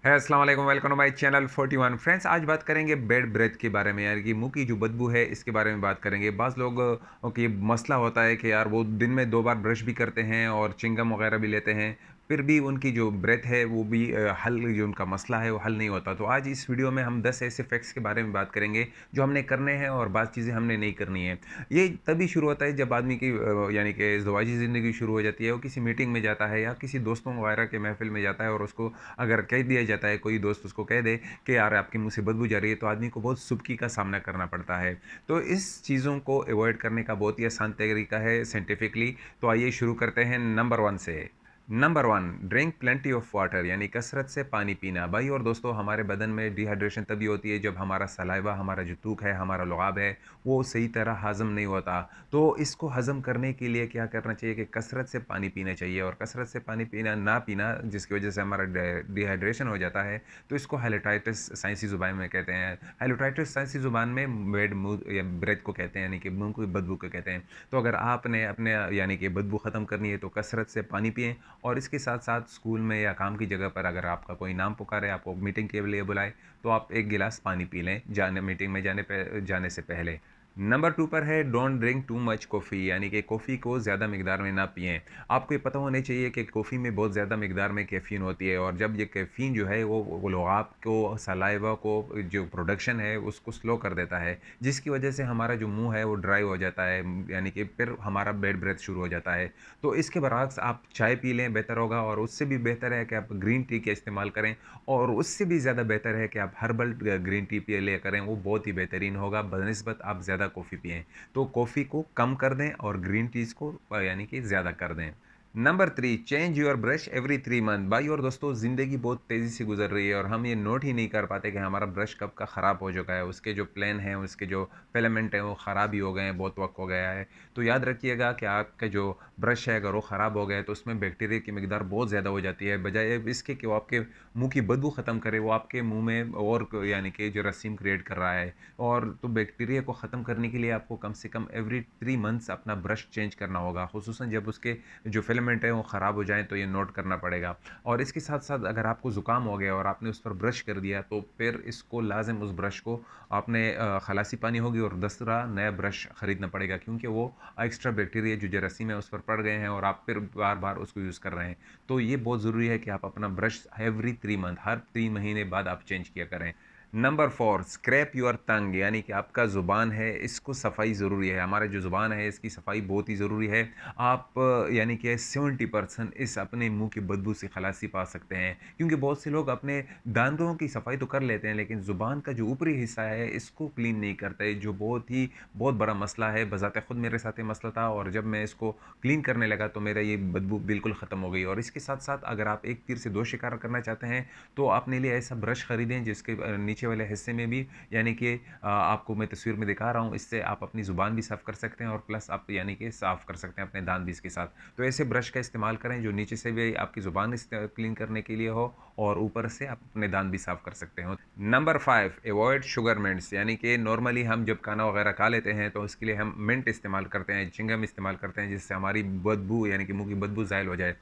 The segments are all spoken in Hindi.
है अस्सलाम वालेकुम, welcome to my channel 41 friends. आज बात करेंगे बैड ब्रेथ के बारे में, यानी कि मुंह की जो बदबू है इसके बारे में बात करेंगे। बाज़ लोग की मसला होता है कि यार वो दिन में 2 बार ब्रश भी करते हैं और च्युइंगम वगैरह भी लेते हैं, फिर भी उनकी जो ब्रेथ है वो भी हल जो उनका मसला है वो हल नहीं होता। तो आज इस वीडियो में हम 10 ऐसे फैक्ट्स के बारे में बात करेंगे जो हमने करने हैं और बाज़ चीज़ें हमने नहीं करनी है। ये तभी शुरू होता है जब आदमी की यानी कि ज़िंदगी ज़िंदगी शुरू हो जाती है, वो किसी मीटिंग में जाता है या किसी दोस्तों वगैरह के महफ़िल में जाता है और उसको अगर कह दिया जाता है, कोई दोस्त उसको कह दे कि यार आपके मुँह से बदबू जा रही है, तो आदमी को बहुत सुबकी का सामना करना पड़ता है। तो इस चीज़ों को अवॉइड करने का बहुत ही आसान तरीका है साइंटिफिकली। तो आइए शुरू करते हैं नंबर 1 से। Number 1, drink plenty of water, यानी कसरत से पानी पीना। भाई और दोस्तों, हमारे बदन में डिहाइड्रेशन तभी होती है जब हमारा सलाइवा, हमारा जो थूक है, हमारा लुआब है, वो सही तरह हज़म नहीं होता। तो इसको हज़म करने के लिए क्या करना चाहिए कि कसरत से पानी पीना चाहिए, और कसरत से पानी पीना ना पीना जिसकी वज़ह से हमारा डिहाइड्रेशन हो जाता है, तो इसको हेलेटाइटिस साइंसी ज़ुबान में कहते हैं। हेलेटाइटिस साइंसी ज़ुबान में बैड मुँह या ब्रेथ को कहते हैं, यानी कि मुँह की बदबू को कहते हैं। तो अगर आपने अपने यानी कि बदबू ख़त्म करनी है तो कसरत से पानी पिएँ, और इसके साथ-साथ स्कूल में या काम की जगह पर अगर आपका कोई नाम पुकारे, आपको मीटिंग के लिए बुलाए, तो आप 1 गिलास पानी पी लें मीटिंग में जाने से पहले। नंबर 2 पर है don't drink too much coffee, यानी कि कॉफ़ी को ज़्यादा मिकदार में ना पिएँ। आपको ये पता होना चाहिए कि कॉफ़ी में बहुत ज़्यादा मिकदार में कैफ़ीन होती है, और जब ये कैफ़ीन जो है वो लुआब को, सलाइवा को जो प्रोडक्शन है उसको स्लो कर देता है, जिसकी वजह से हमारा जो मुँह है वो ड्राई हो जाता है, यानी कि फिर हमारा बैड ब्रेथ शुरू हो जाता है। तो इसके बरअक्स आप चाय पी लें, बेहतर होगा, और उससे भी बेहतर है कि आप ग्रीन टी का इस्तेमाल करें, और उससे भी ज़्यादा बेहतर है कि आप हर्बल ग्रीन टी पिए लिया करें, वो बहुत ही बेहतरीन होगा बनिस्बत आप ज़्यादा कॉफ़ी पिएँ। तो कॉफ़ी को कम कर दें और ग्रीन टीज़ को यानी कि ज़्यादा कर दें। Number 3, change your brush every 3 month. भाई और दोस्तों, ज़िंदगी बहुत तेज़ी से गुज़र रही है और हम ये नोट ही नहीं कर पाते कि हमारा ब्रश कब का ख़राब हो चुका है। उसके जो प्लेन हैं, उसके जो फिलामेंट हैं, वो ख़राब ही हो गए हैं, बहुत वक़्त हो गया है। तो याद रखिएगा कि आपका जो ब्रश है अगर वो ख़राब हो गया है, तो उसमें बैक्टीरिया की मिकदार बहुत ज़्यादा हो जाती है। बजाय इसके कि वो आपके मुँह की बदबू ख़त्म करे, वो आपके मुँह में और यानी कि जरासीम क्रिएट कर रहा है। और तो बैक्टीरिया को ख़त्म करने के लिए आपको कम से कम एवरी 3 मंथ्स अपना ब्रश चेंज करना होगा, ख़ुसूसन जब उसके जो फिलामेंट है वो ख़राब हो जाएँ, तो ये नोट करना पड़ेगा। और इसके साथ-साथ अगर आपको ज़ुकाम हो गया और आपने उस पर ब्रश कर दिया, तो फिर इसको लाज़िम उस ब्रश को आपने खलासी पानी होगी और दूसरा नया ब्रश खरीदना पड़ेगा, क्योंकि वो एक्स्ट्रा बैक्टीरिया जो जरासीम है उस पर पड़ गए हैं और आप फिर बार-बार उसको यूज़ कर रहे हैं। तो ये बहुत ज़रूरी है कि आप अपना ब्रश एवरी 3 मंथ, हर 3 महीने बाद आप चेंज किया करें। नंबर 4, स्क्रैप योर टंग, यानी कि आपका ज़ुबान है, इसको सफाई ज़रूरी है। हमारा जो ज़ुबान है इसकी सफाई बहुत ही ज़रूरी है। आप यानी कि 70% इस अपने मुँह की बदबू से खलासी पा सकते हैं, क्योंकि बहुत से लोग अपने दाँतों की सफाई तो कर लेते हैं, लेकिन ज़ुबान का जो ऊपरी हिस्सा है इसको क्लीन नहीं करते, जो बहुत बड़ा मसला है। बज़ाते खुद मेरे साथ ये मसला था, और जब मैं इसको क्लीन करने लगा तो मेरा ये बदबू बिल्कुल ख़त्म हो गई। और इसके साथ-साथ अगर आप एक तीर से 2 शिकार करना चाहते हैं, तो अपने लिए ऐसा ब्रश खरीदें जिसके नीचे वाले हिस्से में भी, यानी कि आपको मैं तस्वीर में दिखा रहा हूँ, इससे आप अपनी ज़ुबान भी साफ़ कर सकते हैं और प्लस आप यानी कि साफ़ कर सकते हैं अपने दाँत भी इसके साथ। तो ऐसे ब्रश का इस्तेमाल करें जो नीचे से भी आपकी ज़ुबान क्लीन करने के लिए हो, और ऊपर से आप अपने दाँत भी साफ़ कर सकते हो। नंबर 5, अवॉइड शुगर मिंट्स, यानी कि नॉर्मली हम जब खाना वगैरह खा लेते हैं तो उसके लिए हम मिंट इस्तेमाल करते हैं, च्युइंगम इस्तेमाल करते हैं, जिससे हमारी बदबू यानी कि मुँह की बदबू ज़ायल हो जाए।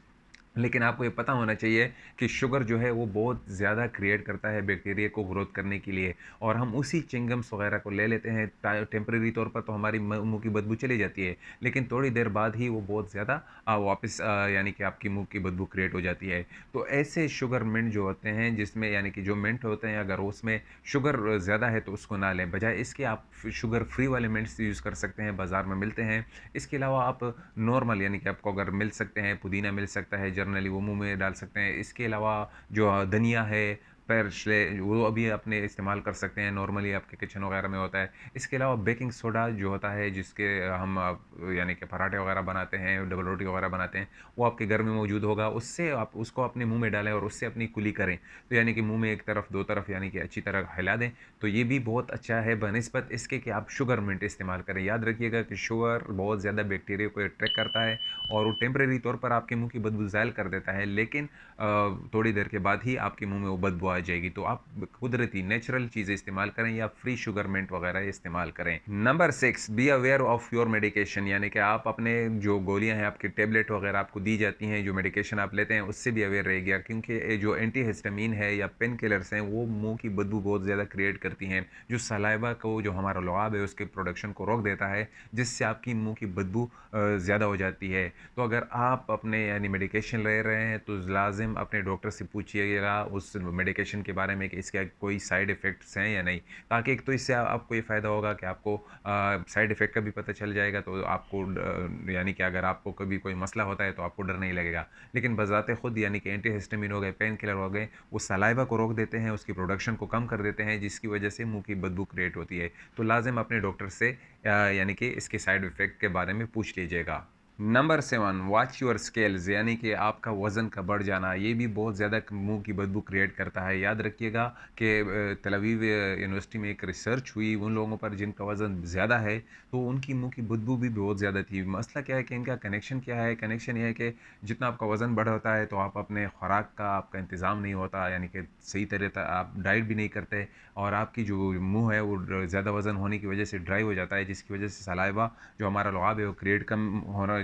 लेकिन आपको ये पता होना चाहिए कि शुगर जो है वो बहुत ज़्यादा क्रिएट करता है बैक्टीरिया को ग्रोथ करने के लिए, और हम उसी च्युइंगम्स वगैरह को ले लेते हैं। टेम्परेरी तौर पर तो हमारी मुंह की बदबू चली जाती है, लेकिन थोड़ी देर बाद ही वो बहुत ज़्यादा वापस यानी कि आपकी मुंह की बदबू क्रिएट हो जाती है। तो ऐसे शुगर मिंट जो होते हैं, जिसमें यानी कि जो मिंट होते हैं अगर उसमें शुगर ज़्यादा है तो उसको ना लें, बजाय इसके आप शुगर फ्री वाले मिंट्स यूज़ कर सकते हैं, बाज़ार में मिलते हैं। इसके अलावा आप नॉर्मल यानी कि आपको अगर मिल सकते हैं, पुदीना मिल सकता है, जनरली वो मुँह में डाल सकते हैं। इसके अलावा जो धनिया है, पेर्शले, वो अभी अपने इस्तेमाल कर सकते हैं, नॉर्मली आपके किचन वगैरह में होता है। इसके अलावा बेकिंग सोडा जो होता है, जिसके हम यानी कि पराठे वगैरह बनाते हैं, डबल रोटी वगैरह बनाते हैं, वो आपके घर में मौजूद होगा। उससे आप उसको अपने मुँह में डालें और उससे अपनी कुली करें। तो यानी कि मुँह में एक तरफ, 2 तरफ यानी कि अच्छी तरह हिला दें। तो ये भी बहुत अच्छा है बनिस्बत इसके कि आप शुगर मिंट इस्तेमाल करें। याद रखिएगा कि शुगर बहुत ज़्यादा बैक्टीरिया को अट्रैक्ट करता है, और वो टेम्परेरी तौर पर आपके मुँह की बदबू ज़ायल कर देता है, लेकिन थोड़ी देर के बाद ही आपके मुँह में वो बदबू आ आ जाएगी। तो आप कुदरती नेचुरल चीज़ें इस्तेमाल करें या फ्री शुगरमेंट वगैरह इस्तेमाल करें। Number 6, be aware of your medication, यानी कि आप अपने जो गोलियाँ हैं, आपकी टैबलेट वगैरह आपको दी जाती हैं, जो मेडिकेशन आप लेते हैं उससे भी अवेयर रहिएगा, क्योंकि ये जो एंटीहिस्टामिन है या पेन किलर्स हैं वो मुँह की बदबू बहुत ज़्यादा क्रिएट करती हैं, जो सलाइवा को, जो हमारा लुआब है उसके प्रोडक्शन को रोक देता है, जिससे आपकी मुँह की बदबू ज़्यादा हो जाती है। तो अगर आप अपने यानी मेडिकेशन ले रहे हैं तो लाज़िम अपने डॉक्टर से पूछिएगा उस मेडिकेशन के बारे में कि इसके कोई साइड इफ़ेक्ट्स हैं या नहीं, ताकि एक तो इससे आपको ये फ़ायदा होगा कि आपको साइड इफ़ेक्ट का भी पता चल जाएगा, तो आपको यानी कि अगर आपको कभी कोई मसला होता है तो आपको डर नहीं लगेगा। लेकिन बज़ाते खुद यानी कि एंटीहिस्टामिन हो गए, पेन किलर हो गए, वो सलाइवा को रोक देते हैं, उसकी प्रोडक्शन को कम कर देते हैं, जिसकी वजह से मुँह की बदबू क्रिएट होती है। तो लाज़िम अपने डॉक्टर से यानी कि इसके साइड इफ़ेक्ट के बारे में पूछ लीजिएगा। नंबर 7, वॉच योर स्केल्स, यानी कि आपका वज़न का बढ़ जाना, ये भी बहुत ज़्यादा मुँह की बदबू क्रिएट करता है। याद रखिएगा कि तेल अवीव यूनिवर्सिटी में एक रिसर्च हुई उन लोगों पर जिनका वज़न ज़्यादा है, तो उनकी मुँह की बदबू भी बहुत ज़्यादा थी। मसला क्या है कि इनका कनेक्शन क्या है? कनेक्शन ये है कि जितना आपका वज़न बढ़ होता है तो आप अपने खुराक का आपका इंतज़ाम नहीं होता, यानी कि सही तरह से आप डाइट भी नहीं करते, और आपकी जो मुँह है वो ज़्यादा वज़न होने की वजह से ड्राई हो जाता है, जिसकी वजह से सलाइवा जो हमारा लुआब है वो क्रिएट कम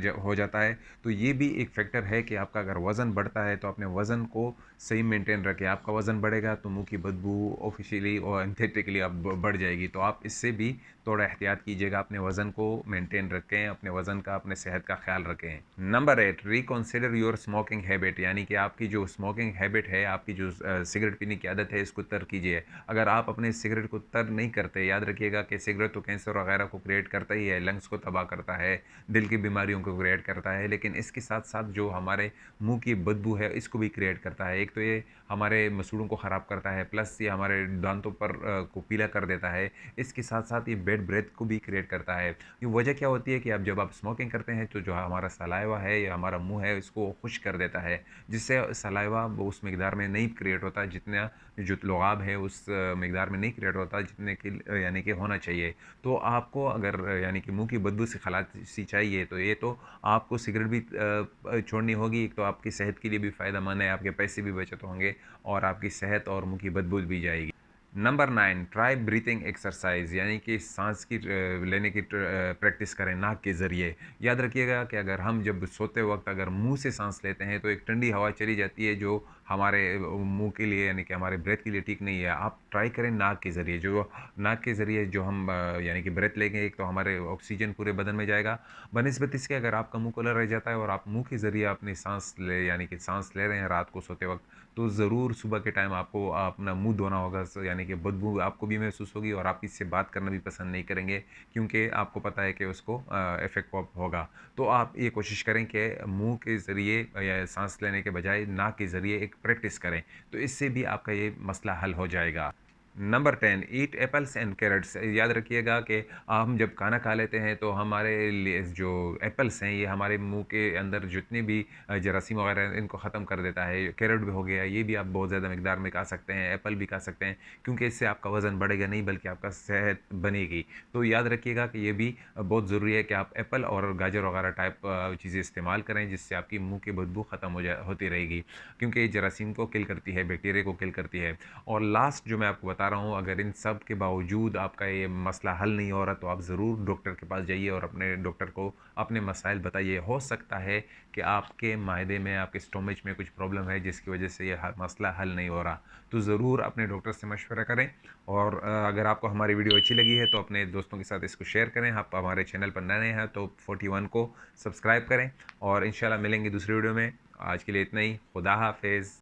हो जाता है। तो ये भी एक फैक्टर है कि आपका अगर वज़न बढ़ता है तो अपने वज़न को सही मेंटेन रखें। आपका वज़न बढ़ेगा तो मुँह की बदबू ऑफ़िशियली और एंथेटिकली अब बढ़ जाएगी। तो आप इससे भी थोड़ा एहतियात कीजिएगा, अपने वज़न को मेंटेन रखें, अपने वज़न का, अपने सेहत का ख़्याल रखें। Number 8, reconsider your smoking habit, यानी कि आपकी जो स्मोकिंग हैबिट है, आपकी जो सिगरेट पीने की आदत है, इसको तर्क कीजिए। अगर आप अपने सिगरेट को तर्क नहीं करते, याद रखिएगा कि सिगरेट तो कैंसर वगैरह को क्रिएट करता ही है, लंग्स को तबाह करता है, दिल की बीमारियों को क्रिएट करता है, लेकिन इसके साथ-साथ जो हमारे मुँह की बदबू है, इसको भी क्रिएट करता है। एक तो ये हमारे मसूड़ों को ख़राब करता है, प्लस ये हमारे दाँतों पर को पीला कर देता है। इसके साथ-साथ ये बैड ब्रेथ को भी क्रिएट करता है। ये वजह क्या होती है कि अब जब आप स्मोकिंग करते हैं, तो जो हमारा सलाइवा है या हमारा मुँह है, इसको खुश्क कर देता है, जिससे सलाइवा वो उस मिक़दार में नहीं क्रिएट होता, जितना जो लुआब है उस मिक़दार में नहीं क्रिएट होता, जितने की यानी कि होना चाहिए। तो आपको अगर यानी कि मुँह की बदबू से खलासी चाहिए, तो ये तो आपको सिगरेट भी छोड़नी होगी। एक तो आपकी सेहत के लिए भी फ़ायदेमंद है, आपके पैसे भी बचत होंगे और आपकी सेहत और मुँह की बदबू भी जाएगी। नंबर 9, ट्राई ब्रीथिंग एक्सरसाइज, यानी कि सांस की लेने की प्रैक्टिस करें नाक के ज़रिए। याद रखिएगा कि अगर हम जब सोते वक्त अगर मुंह से सांस लेते हैं तो एक ठंडी हवा चली जाती है, जो हमारे मुंह के लिए यानी कि हमारे ब्रेथ के लिए ठीक नहीं है। आप ट्राई करें नाक के ज़रिए, जो नाक के ज़रिए जो हम यानी कि ब्रेथ लेंगे, एक तो हमारे ऑक्सीजन पूरे बदन में जाएगा, बनिस्बत इसके अगर आपका मुंह खुला रह जाता है और आप मुंह के ज़रिए अपनी सांस ले यानी कि सांस ले रहे हैं रात को सोते वक्त, तो ज़रूर सुबह के टाइम आपको अपना मुँह धोना होगा, यानी कि बदबू आपको भी महसूस होगी और आप इससे बात करना भी पसंद नहीं करेंगे, क्योंकि आपको पता है कि उसको इफ़ेक्ट होगा। तो आप ये कोशिश करें कि मुँह के ज़रिए या साँस लेने के बजाय नाक के ज़रिए एक प्रैक्टिस करें, तो इससे भी आपका ये मसला हल हो जाएगा। Number 10, eat apples and carrots, याद रखिएगा कि हम जब खाना खा लेते हैं तो हमारे लिए जो एप्पल्स हैं ये हमारे मुंह के अंदर जितने भी जरासीम वगैरह हैं इनको ख़त्म कर देता है। कैरेट भी हो गया, ये भी आप बहुत ज़्यादा मिकदार में खा सकते हैं, एप्पल भी खा सकते हैं, क्योंकि इससे आपका वज़न बढ़ेगा नहीं बल्कि आपका सेहत बनेगी। तो याद रखिएगा कि ये भी बहुत ज़रूरी है कि आप एप्पल और गाजर वगैरह टाइप चीज़ें इस्तेमाल करें, जिससे आपकी मुँह की बदबू ख़त्म होती रहेगी, क्योंकि ये जरासीम को किल करती है, बैक्टीरिया को किल करती है। और लास्ट जो मैं आपको बता रहा हूँ, अगर इन सब के बावजूद आपका ये मसला हल नहीं हो रहा, तो आप ज़रूर डॉक्टर के पास जाइए और अपने डॉक्टर को अपने मसाइल बताइए। हो सकता है कि आपके मायदे में, आपके स्टोमच में कुछ प्रॉब्लम है जिसकी वजह से ये मसला हल नहीं हो रहा। तो ज़रूर अपने डॉक्टर से मशवरा करें, और अगर आपको हमारी वीडियो अच्छी लगी है तो अपने दोस्तों के साथ इसको शेयर करें। आप हमारे चैनल पर नए हैं तो 41 को सब्सक्राइब करें, और इंशाल्लाह मिलेंगे दूसरी वीडियो में। आज के लिए इतना ही। खुदा हाफिज़।